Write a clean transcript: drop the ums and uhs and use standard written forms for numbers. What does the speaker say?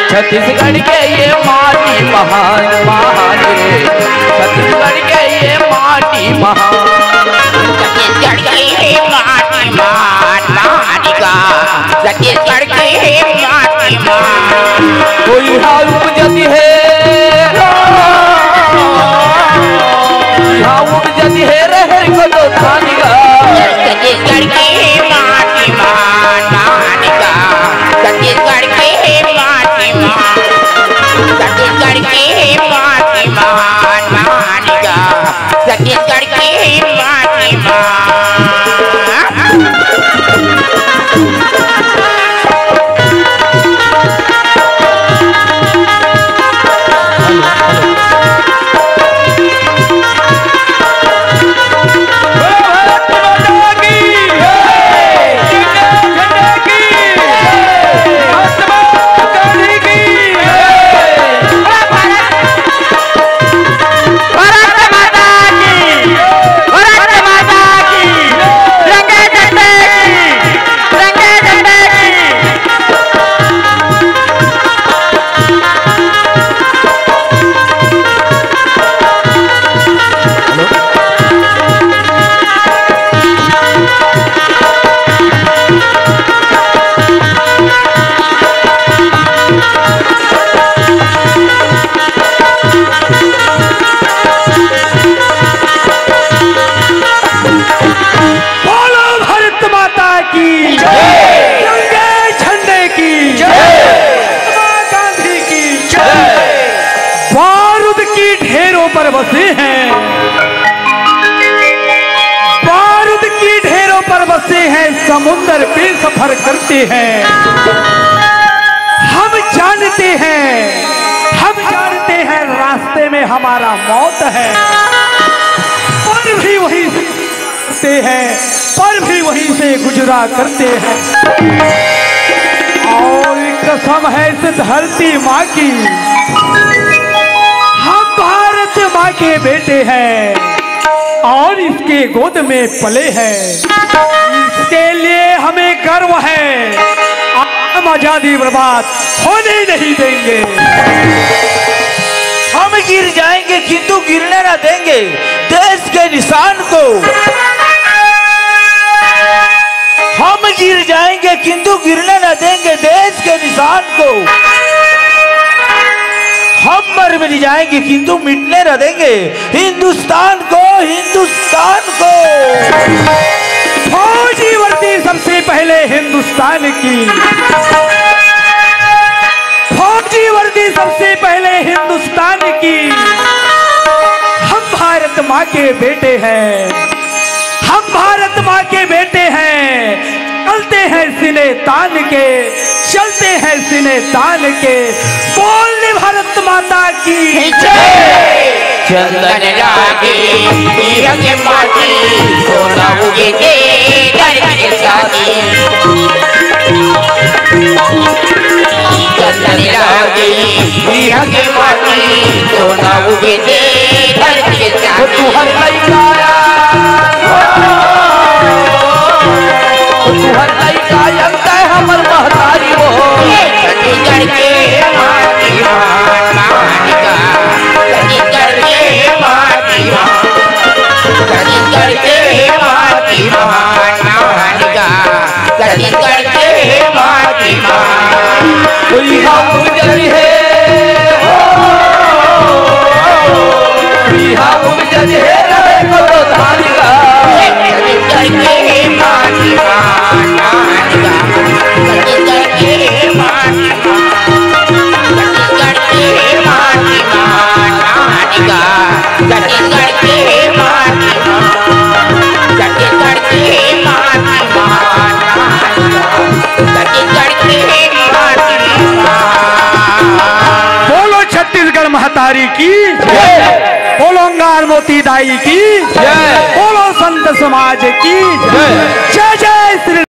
छत्तीसगढ़ के ये माटी महान महान रे, छत्तीसगढ़ के ये माटी महान, छत्तीसगढ़ के ये माटी महान महान का, छत्तीसगढ़ के ये माटी महान। कोई हाल उपजती है, यहाँ उपजती है रहर को तो धान का, छत्तीसगढ़ के ये माटी महान महान का, छत्तीसगढ़ के ये माटी महान, छत्तीसगढ़ के ये माटी महान महान का, छत्तीसगढ़ के ये माटी महान। पर बसे हैं, बारूद की ढेरों पर बसे हैं, समुंदर पे सफर करते हैं। हम जानते हैं रास्ते में हमारा मौत है, पर भी वहीं से हैं, पर भी वहीं से गुजरा करते हैं। और कसम है इस धरती माँ की, भारत माँ के बेटे हैं और इसके गोद में पले हैं, इसके लिए हमें गर्व है। हम आजादी बर्बाद होने नहीं देंगे। हम गिर जाएंगे किंतु गिरने न देंगे देश के निशान को। हम गिर जाएंगे किंतु गिरने न देंगे देश के निशान को। हम मर मिट जाएंगे किंतु मिटने न देंगे हिंदुस्तान को, हिंदुस्तान को। फौजी वर्दी सबसे पहले हिंदुस्तान की, फौजी वर्दी सबसे पहले हिंदुस्तान की। हम भारत माँ के बेटे हैं, हम भारत माँ के बेटे हैं। चलते हैं सीने तान के, चलते हैं सीने तान के। बोल भारत माता की जय। चंदन लागे हीरा के माटी, सोना उगे के डर के साथी। चंदन लागे हीरा के माटी, सोना उगे के डर के साथी। तू हर लइकाया, तू हर लइकाया कह हमर महतारी हो। छत्तीसगढ़ के माटी महान का, छत्तीसगढ़ के माटी छत्तीसगढ़ के माटी महान का, छत्तीसगढ़ के माटी महान। कोई हम जरी है, कोई हम जरी है रहे को तो धान का। छत्तीसगढ़ के माटी महान का, छत्तीसगढ़ के माटी छत्तीसगढ़ के माटी महान का, छत्तीसगढ़ के माटी छत्तीसगढ़ के माटी महान का, छत्तीसगढ़ के माटी। बोलो छत्तीसगढ़ महतारी की जय, बोलो अंगार मोती दाई की जय, बोलो संत समाज की जय। जय जय श्री